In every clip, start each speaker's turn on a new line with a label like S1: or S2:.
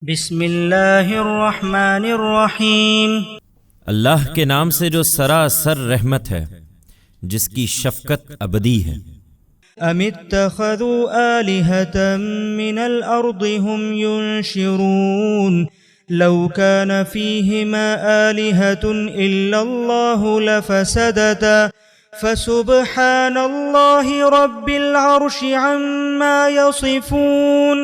S1: بسم اللہ الرحمن الرحیم۔
S2: اللہ کے نام سے جو سراسر رحمت ہے، جس کی شفقت ابدی ہے۔
S1: ام اتخذوا آلہة من الارض هم ينشرون لو كان فيهما آلهة إلا الله لفسدتا فسبحان الله رب العرش عما يصفون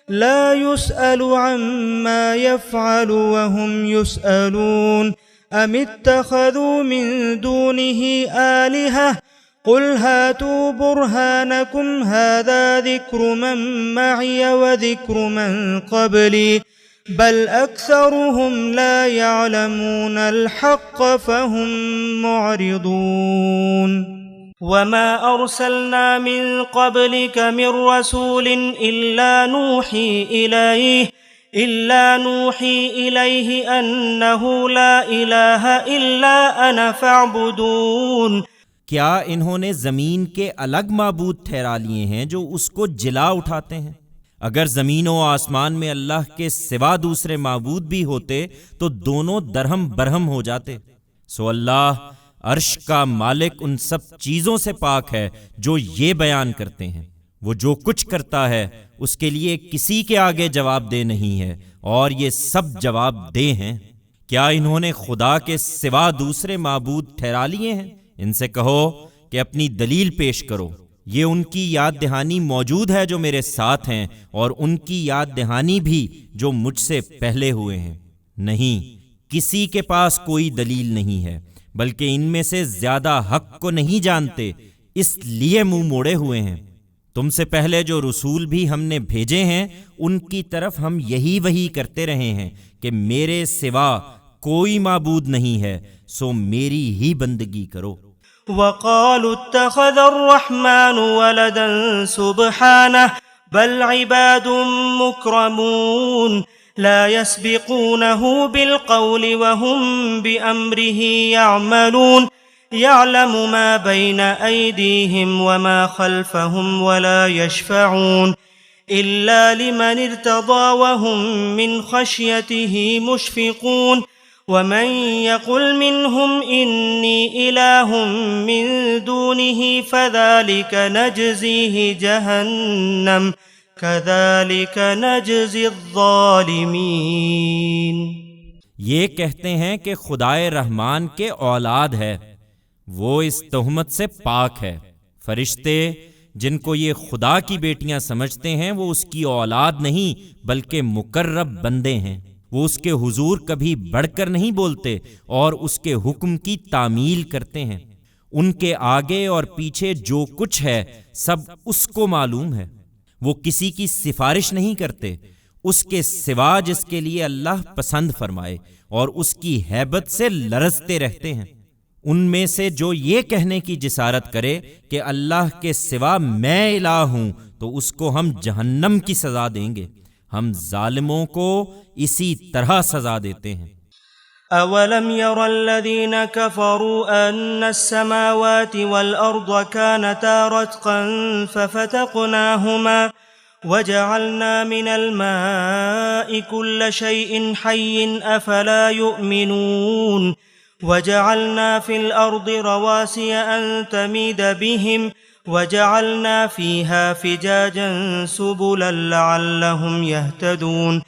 S1: لا يسأل عما يفعل وهم يسألون ام اتخذوا من دونه آلهة قل هاتوا برهانكم هذا ذكر من معي وذكر من قبلي بل أكثرهم لا يعلمون الحق فهم معرضون وما أرسلنا من قبلك من رسول إلا نوحي إليه أنه لا إله إلا أنا فاعبدون۔
S2: کیا انہوں نے زمین کے الگ معبود ٹھہرا لیے ہیں جو اس کو جلا اٹھاتے ہیں؟ اگر زمین و آسمان میں اللہ کے سوا دوسرے معبود بھی ہوتے تو دونوں درہم برہم ہو جاتے۔ سو اللہ عرش کا مالک ان سب چیزوں سے پاک ہے جو یہ بیان کرتے ہیں۔ وہ جو کچھ کرتا ہے اس کے لیے کسی کے آگے جواب دہ نہیں ہے، اور یہ سب جواب دہ ہیں۔ کیا انہوں نے خدا کے سوا دوسرے معبود ٹھہرا لیے ہیں؟ ان سے کہو کہ اپنی دلیل پیش کرو۔ یہ ان کی یاد دہانی موجود ہے جو میرے ساتھ ہیں، اور ان کی یاد دہانی بھی جو مجھ سے پہلے ہوئے ہیں۔ نہیں، کسی کے پاس کوئی دلیل نہیں ہے، بلکہ ان میں سے زیادہ حق کو نہیں جانتے، اس لیے منہ موڑے ہوئے ہیں۔ تم سے پہلے جو رسول بھی ہم نے بھیجے ہیں ان کی طرف ہم یہی وحی کرتے رہے ہیں کہ میرے سوا کوئی معبود نہیں ہے، سو میری ہی بندگی کرو۔
S1: وقالوا اتخذ الرحمن ولدا سبحانه بل عباد مكرمون لا يسبقونه بالقول وهم بأمره يعملون يعلم ما بين أيديهم وما خلفهم ولا يشفعون إلا لمن ارتضى وهم من خشيته مشفقون ومن يقل منهم إني إله من دونه فذلك نجزيه جهنم كذلك نجزي الظالمين۔
S2: یہ کہتے ہیں کہ خدائے رحمان کے اولاد ہے، وہ اس تہمت سے پاک ہے۔ فرشتے جن کو یہ خدا کی بیٹیاں سمجھتے ہیں وہ اس کی اولاد نہیں بلکہ مقرب بندے ہیں۔ وہ اس کے حضور کبھی بڑھ کر نہیں بولتے اور اس کے حکم کی تعمیل کرتے ہیں۔ ان کے آگے اور پیچھے جو کچھ ہے سب اس کو معلوم ہے۔ وہ کسی کی سفارش نہیں کرتے اس کے سوا جس کے لیے اللہ پسند فرمائے، اور اس کی ہیبت سے لرزتے رہتے ہیں۔ ان میں سے جو یہ کہنے کی جسارت کرے کہ اللہ کے سوا میں الہ ہوں تو اس کو ہم جہنم کی سزا دیں گے۔ ہم ظالموں کو اسی طرح سزا دیتے ہیں۔
S1: اولم ير الذين كفروا ان السماوات والارض كانتا رتقا ففتقناهما وجعلنا من الماء كل شيء حي افلا يؤمنون وجعلنا في الارض رواسي ان تميد بهم وجعلنا فيها فجاجا سبلا لعلهم يهتدون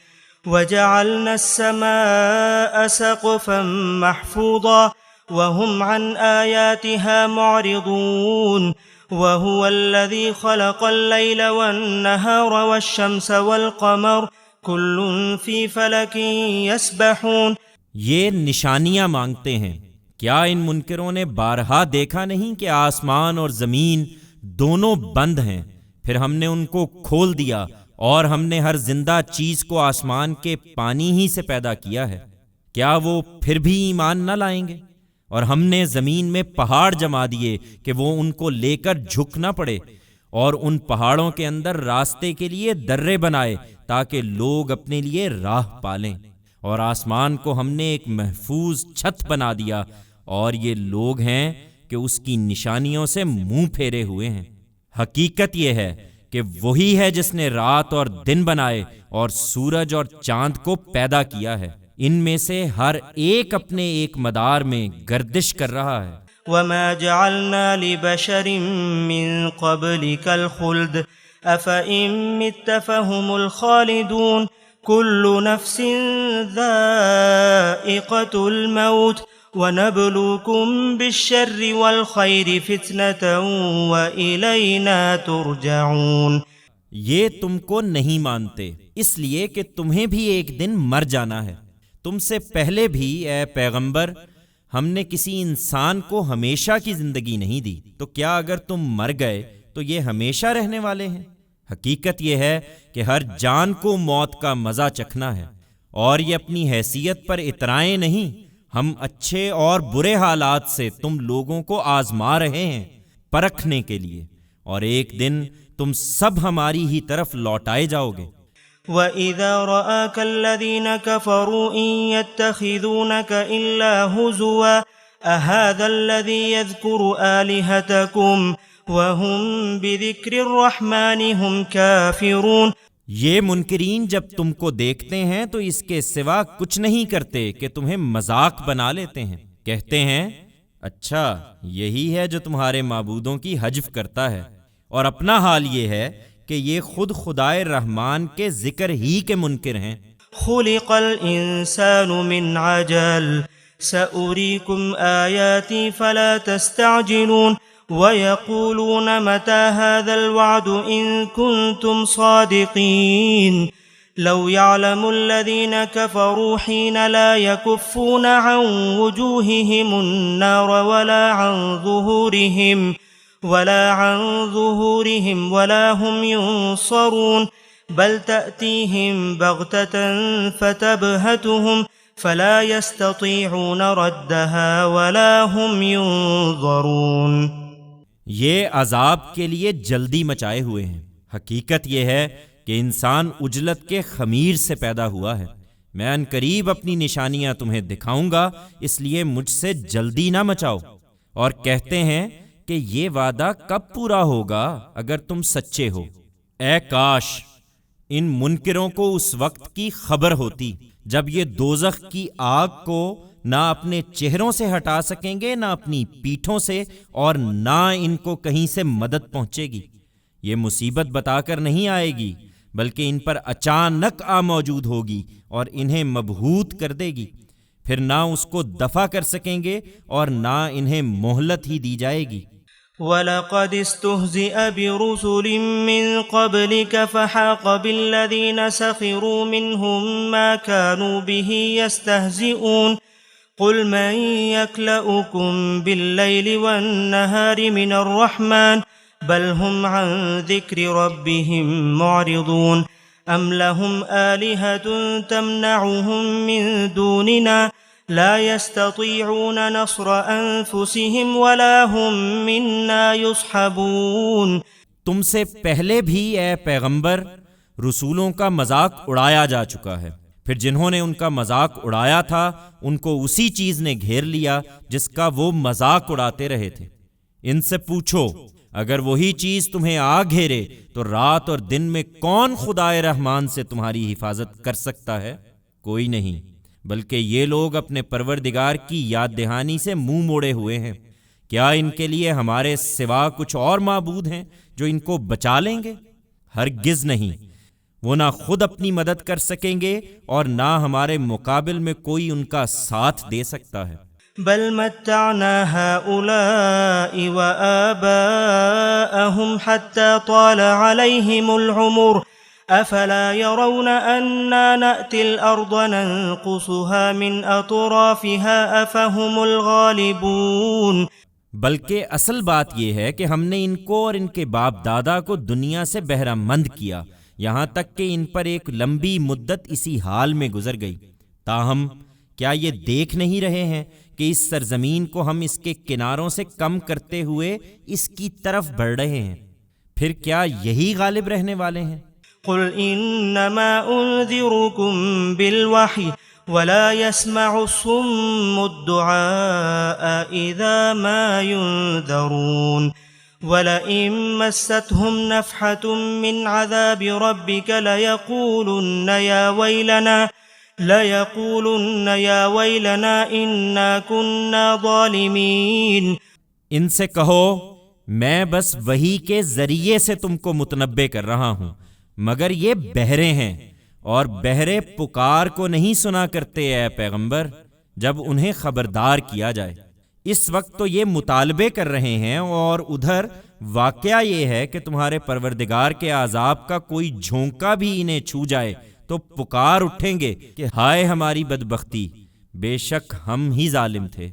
S1: وجعلنا السماء سقفا محفوظا وهم عن آياتها معرضون وهو الذي خلق الليل والنهار والشمس والقمر كل في فلك يسبحون۔
S2: یہ نشانیاں مانگتے ہیں۔ کیا ان منکروں نے بارہا دیکھا نہیں کہ آسمان اور زمین دونوں بند ہیں، پھر ہم نے ان کو کھول دیا، اور ہم نے ہر زندہ چیز کو آسمان کے پانی ہی سے پیدا کیا ہے۔ کیا وہ پھر بھی ایمان نہ لائیں گے؟ اور ہم نے زمین میں پہاڑ جما دیے کہ وہ ان کو لے کر جھک نہ پڑے، اور ان پہاڑوں کے اندر راستے کے لیے درے بنائے تاکہ لوگ اپنے لیے راہ پالیں، اور آسمان کو ہم نے ایک محفوظ چھت بنا دیا، اور یہ لوگ ہیں کہ اس کی نشانیوں سے منہ پھیرے ہوئے ہیں۔ حقیقت یہ ہے کہ وہی ہے جس نے رات اور دن بنائے اور سورج اور چاند کو پیدا کیا ہے، ان میں سے ہر ایک اپنے ایک مدار میں گردش کر رہا ہے۔
S1: وما جعلنا لبشر من قبلك الخلد أفإن مت فهم الخالدون كل نفس ذائقة الموت وَنَبْلُوكُمْ بِالشَّرِّ وَالْخَيْرِ فِتْنَةً وَإِلَيْنَا تُرْجَعُونَ۔
S2: یہ تم کو نہیں مانتے اس لیے کہ تمہیں بھی ایک دن مر جانا ہے۔ تم سے پہلے بھی اے پیغمبر ہم نے کسی انسان کو ہمیشہ کی زندگی نہیں دی، تو کیا اگر تم مر گئے تو یہ ہمیشہ رہنے والے ہیں؟ حقیقت یہ ہے کہ ہر جان کو موت کا مزہ چکھنا ہے، اور یہ اپنی حیثیت پر اترائیں نہیں، ہم اچھے اور برے حالات سے تم لوگوں کو آزما رہے ہیں پرکھنے کے لیے، اور ایک دن تم سب ہماری ہی طرف لوٹائے جاؤ گے۔
S1: وَإِذَا رَآكَ الَّذِينَ كَفَرُوا إِن يَتَّخِذُونَكَ إِلَّا هُزُوًا أَهَذَا الَّذِي يَذْكُرُ آلِهَتَكُمْ وَهُمْ بِذِكْرِ الرَّحْمَنِ هُمْ كَافِرُونَ۔
S2: یہ منکرین جب تم کو دیکھتے ہیں تو اس کے سوا کچھ نہیں کرتے کہ تمہیں مذاق بنا لیتے ہیں، کہتے ہیں اچھا یہی ہے جو تمہارے معبودوں کی حجف کرتا ہے، اور اپنا حال یہ ہے کہ یہ خود خدائے رحمان کے ذکر ہی کے منکر ہیں۔
S1: خلق الانسان من عجل سأريكم آياتي فلا تستعجلون ويقولون متى هذا الوعد إن كنتم صادقين لو يعلم الذين كفروا حين لا يكفون عن وجوههم النار ولا هم ينصرون بل تأتيهم بغتة فتبهتهم فلا يستطيعون ردها ولا هم ينظرون۔
S2: یہ عذاب کے لیے جلدی مچائے ہوئے ہیں۔ حقیقت یہ ہے کہ انسان عجلت کے خمیر سے پیدا ہوا ہے۔ میں ان قریب اپنی نشانیاں تمہیں دکھاؤں گا، اس لیے مجھ سے جلدی نہ مچاؤ۔ اور کہتے ہیں کہ یہ وعدہ کب پورا ہوگا اگر تم سچے ہو۔ اے کاش ان منکروں کو اس وقت کی خبر ہوتی جب یہ دوزخ کی آگ کو نہ اپنے چہروں سے ہٹا سکیں گے، نہ اپنی پیٹھوں سے، اور نہ ان کو کہیں سے مدد پہنچے گی۔ یہ مصیبت بتا کر نہیں آئے گی بلکہ ان پر اچانک آ موجود ہوگی اور انہیں مبہوت کر دے گی، پھر نہ اس کو دفع کر سکیں گے اور نہ انہیں مہلت ہی دی جائے گی۔
S1: وَلَقَدِ اسْتُهْزِئَ بِرُسُلٍ مِّن قَبْلِكَ فَحَاقَ بِالَّذِينَ سَخِرُوا مِنْهُم مَّا كَانُوا بِهِ يَسْتَهْزِئُونَ قُلْ مَن يَكْلَؤُكُم بِاللَّيْلِ وَالنَّهَارِ مِنَ الرَّحْمَنِ بَلْ هُمْ عَن ذِكْرِ رَبِّهِم مُّعْرِضُونَ أَمْ لَهُمْ آلِهَةٌ تَمْنَعُهُم مِّن دُونِنَا لا يستطيعون نصر انفسهم ولا هم منا يصحبون۔
S2: تم سے پہلے بھی اے پیغمبر رسولوں کا مذاق اڑایا جا چکا ہے، پھر جنہوں نے ان کا مذاق اڑایا تھا ان کو اسی چیز نے گھیر لیا جس کا وہ مذاق اڑاتے رہے تھے۔ ان سے پوچھو اگر وہی چیز تمہیں آ گھیرے تو رات اور دن میں کون خدائے رحمان سے تمہاری حفاظت کر سکتا ہے؟ کوئی نہیں، بلکہ یہ لوگ اپنے پروردگار کی یاد دہانی سے منہ موڑے ہوئے ہیں۔ کیا ان کے لیے ہمارے سوا کچھ اور معبود ہیں جو ان کو بچا لیں گے؟ ہرگز نہیں، وہ نہ خود اپنی مدد کر سکیں گے اور نہ ہمارے مقابل میں کوئی ان کا ساتھ دے سکتا ہے۔
S1: بل متعنا هؤلاء وآباءهم حتى طال عليهم العمر افلا يرون أنا نأتي الأرض ننقصها من أطرافها افهم الغالبون۔
S2: بلکہ اصل بات یہ ہے کہ ہم نے ان کو اور ان کے باپ دادا کو دنیا سے بہرہ مند کیا، یہاں تک کہ ان پر ایک لمبی مدت اسی حال میں گزر گئی۔ تاہم کیا یہ دیکھ نہیں رہے ہیں کہ اس سرزمین کو ہم اس کے کناروں سے کم کرتے ہوئے اس کی طرف بڑھ رہے ہیں؟ پھر کیا یہی غالب رہنے والے ہیں؟
S1: قل انما انذركم بالوحی ولا يسمع الصم الدعاء اذا ما ينذرون وَلَئِن مَّسَّتْهُمْ نَفْحَةٌ مِّنْ عَذَابِ رَبِّكَ لَيَقُولُنَّ يَا وَيْلَنَا إِنَّا كُنَّا ظَالِمِينَ۔
S2: ان سے کہو میں بس وحی کے ذریعے سے تم کو متنبع کر رہا ہوں، مگر یہ بہرے ہیں، اور بہرے پکار کو نہیں سنا کرتے اے پیغمبر جب انہیں خبردار کیا جائے۔ اس وقت تو یہ مطالبے کر رہے ہیں، اور ادھر واقعہ یہ ہے کہ تمہارے پروردگار کے عذاب کا کوئی جھونکا بھی انہیں چھو جائے تو پکار اٹھیں گے کہ ہائے ہماری بدبختی، بے شک ہم ہی ظالم تھے۔